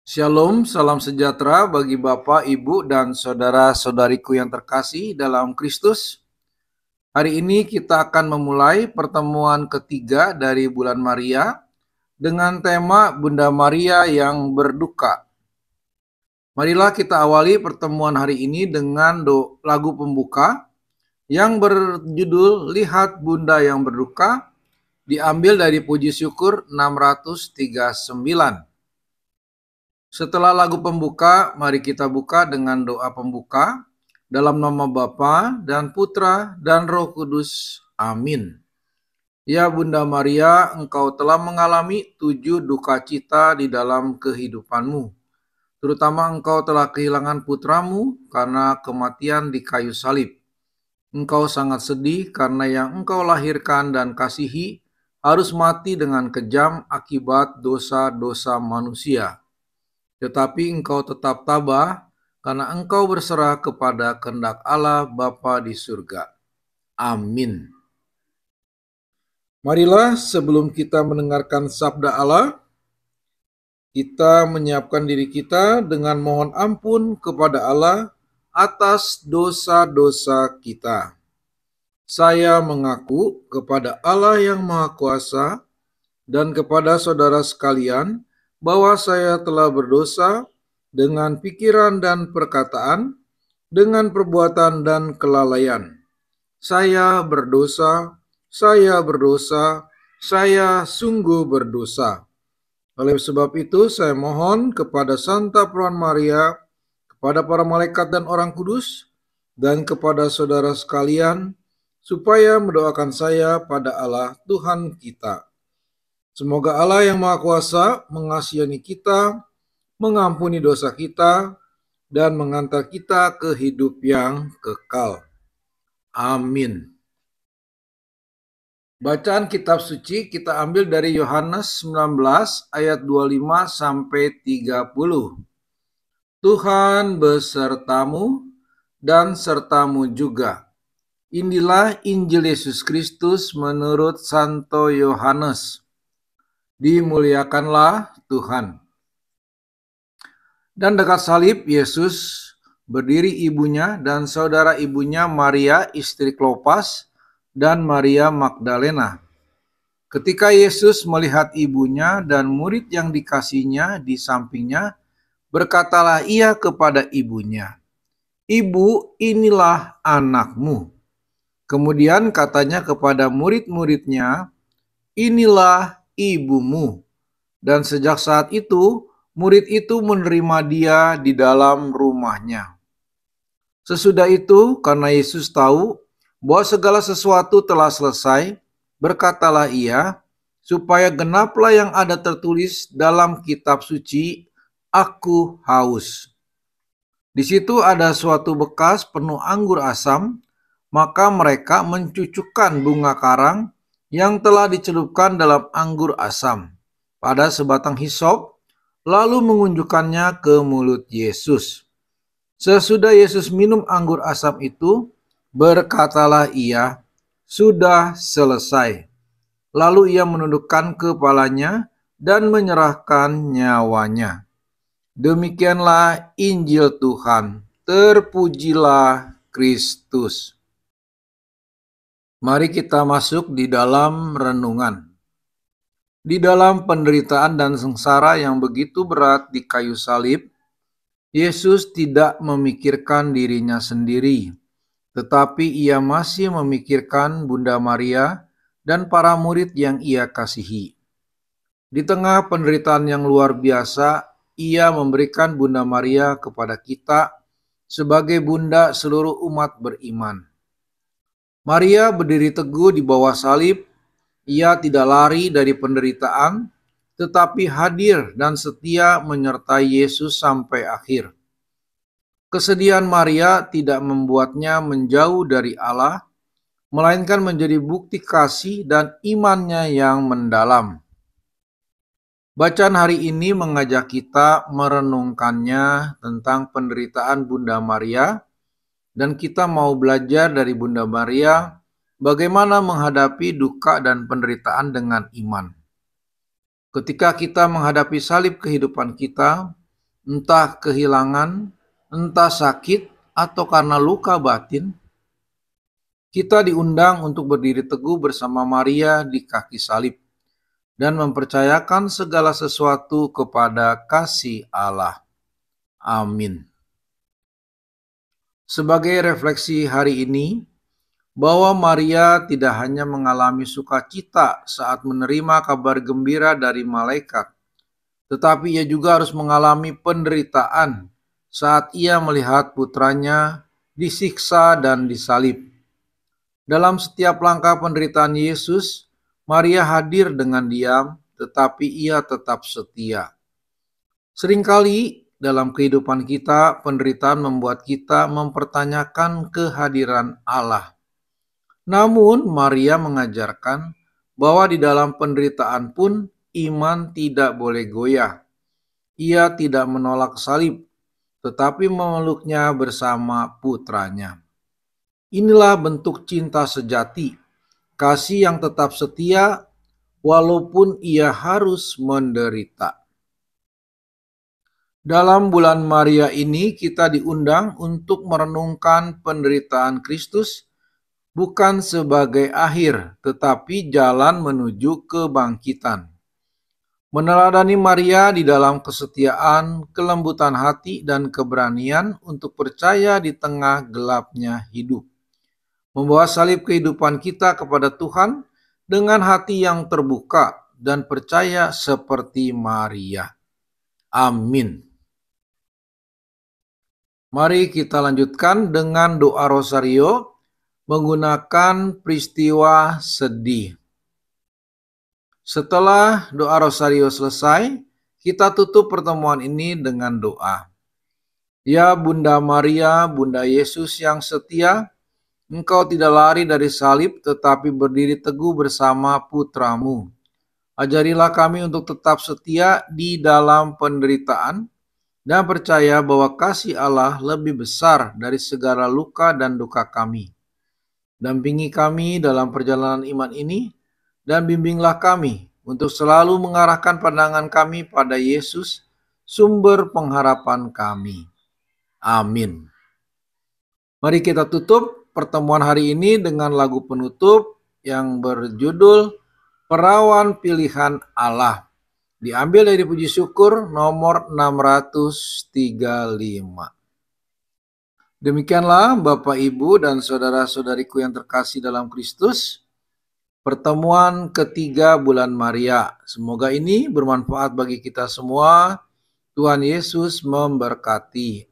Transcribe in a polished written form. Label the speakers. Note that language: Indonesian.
Speaker 1: Shalom, salam sejahtera bagi Bapak, Ibu, dan saudara-saudariku yang terkasih dalam Kristus. Hari ini kita akan memulai pertemuan ketiga dari bulan Maria dengan tema Bunda Maria yang berduka. Marilah kita awali pertemuan hari ini dengan lagu pembuka yang berjudul Lihat Bunda yang Berduka, diambil dari Puji Syukur 639. Setelah lagu pembuka, mari kita buka dengan doa pembuka. Dalam nama Bapa dan Putra dan Roh Kudus. Amin. Ya Bunda Maria, Engkau telah mengalami 7 duka cita di dalam kehidupanmu. Terutama Engkau telah kehilangan putramu karena kematian di kayu salib. Engkau sangat sedih karena yang Engkau lahirkan dan kasihi harus mati dengan kejam akibat dosa-dosa manusia. Tetapi engkau tetap tabah karena engkau berserah kepada kehendak Allah Bapa di surga. Amin. Marilah sebelum kita mendengarkan sabda Allah, kita menyiapkan diri kita dengan mohon ampun kepada Allah atas dosa-dosa kita. Saya mengaku kepada Allah yang Maha Kuasa dan kepada saudara sekalian bahwa saya telah berdosa dengan pikiran dan perkataan, dengan perbuatan dan kelalaian. Saya berdosa, saya sungguh berdosa. Oleh sebab itu saya mohon kepada Santa Peron Maria, kepada para malaikat dan orang kudus, dan kepada saudara sekalian, supaya mendoakan saya pada Allah Tuhan kita. Semoga Allah yang Maha Kuasa mengasihani kita, mengampuni dosa kita, dan mengantar kita ke hidup yang kekal. Amin. Bacaan kitab suci kita ambil dari Yohanes 19 ayat 25 sampai 30. Tuhan besertamu dan sertamu juga. Inilah Injil Yesus Kristus menurut Santo Yohanes. Dimuliakanlah Tuhan. Dan dekat salib Yesus berdiri ibunya dan saudara ibunya Maria istri Klopas dan Maria Magdalena. Ketika Yesus melihat ibunya dan murid yang dikasihnya di sampingnya, berkatalah ia kepada ibunya, "Ibu, inilah anakmu." Kemudian katanya kepada murid-muridnya, "Inilah ibumu." Dan sejak saat itu, murid itu menerima dia di dalam rumahnya. Sesudah itu, karena Yesus tahu bahwa segala sesuatu telah selesai, berkatalah ia, supaya genaplah yang ada tertulis dalam kitab suci, "Aku haus." Di situ ada suatu bekas penuh anggur asam, maka mereka mencucukkan bunga karang yang telah dicelupkan dalam anggur asam pada sebatang hisop, lalu mengunjukkannya ke mulut Yesus. Sesudah Yesus minum anggur asam itu, berkatalah ia, "Sudah selesai." Lalu ia menundukkan kepalanya dan menyerahkan nyawanya. Demikianlah Injil Tuhan. Terpujilah Kristus. Mari kita masuk di dalam renungan. Di dalam penderitaan dan sengsara yang begitu berat di kayu salib, Yesus tidak memikirkan dirinya sendiri, tetapi ia masih memikirkan Bunda Maria dan para murid yang ia kasihi. Di tengah penderitaan yang luar biasa, ia memberikan Bunda Maria kepada kita sebagai bunda seluruh umat beriman. Maria berdiri teguh di bawah salib. Ia tidak lari dari penderitaan, tetapi hadir dan setia menyertai Yesus sampai akhir. Kesedihan Maria tidak membuatnya menjauh dari Allah, melainkan menjadi bukti kasih dan imannya yang mendalam. Bacaan hari ini mengajak kita merenungkannya tentang penderitaan Bunda Maria, dan kita mau belajar dari Bunda Maria bagaimana menghadapi duka dan penderitaan dengan iman. Ketika kita menghadapi salib kehidupan kita, entah kehilangan, entah sakit, atau karena luka batin, kita diundang untuk berdiri teguh bersama Maria di kaki salib dan mempercayakan segala sesuatu kepada kasih Allah. Amin. Sebagai refleksi hari ini, bahwa Maria tidak hanya mengalami sukacita saat menerima kabar gembira dari malaikat, tetapi ia juga harus mengalami penderitaan saat ia melihat putranya disiksa dan disalib. Dalam setiap langkah penderitaan Yesus, Maria hadir dengan diam, tetapi ia tetap setia. Seringkali dalam kehidupan kita, penderitaan membuat kita mempertanyakan kehadiran Allah. Namun, Maria mengajarkan bahwa di dalam penderitaan pun iman tidak boleh goyah. Ia tidak menolak salib, tetapi memeluknya bersama putranya. Inilah bentuk cinta sejati, kasih yang tetap setia walaupun ia harus menderita. Dalam bulan Maria ini kita diundang untuk merenungkan penderitaan Kristus bukan sebagai akhir, tetapi jalan menuju kebangkitan. Meneladani Maria di dalam kesetiaan, kelembutan hati, dan keberanian untuk percaya di tengah gelapnya hidup. Membawa salib kehidupan kita kepada Tuhan dengan hati yang terbuka dan percaya seperti Maria. Amin. Mari kita lanjutkan dengan doa rosario menggunakan peristiwa sedih. Setelah doa rosario selesai, kita tutup pertemuan ini dengan doa. Ya Bunda Maria, Bunda Yesus yang setia, Engkau tidak lari dari salib tetapi berdiri teguh bersama putramu. Ajarilah kami untuk tetap setia di dalam penderitaan dan percaya bahwa kasih Allah lebih besar dari segala luka dan duka kami. Dampingi kami dalam perjalanan iman ini dan bimbinglah kami untuk selalu mengarahkan pandangan kami pada Yesus, sumber pengharapan kami. Amin. Mari kita tutup pertemuan hari ini dengan lagu penutup yang berjudul Perawan Pilihan Allah. Diambil dari puji syukur nomor 635. Demikianlah Bapak, Ibu, dan saudara-saudariku yang terkasih dalam Kristus, pertemuan ketiga bulan Maria. Semoga ini bermanfaat bagi kita semua. Tuhan Yesus memberkati.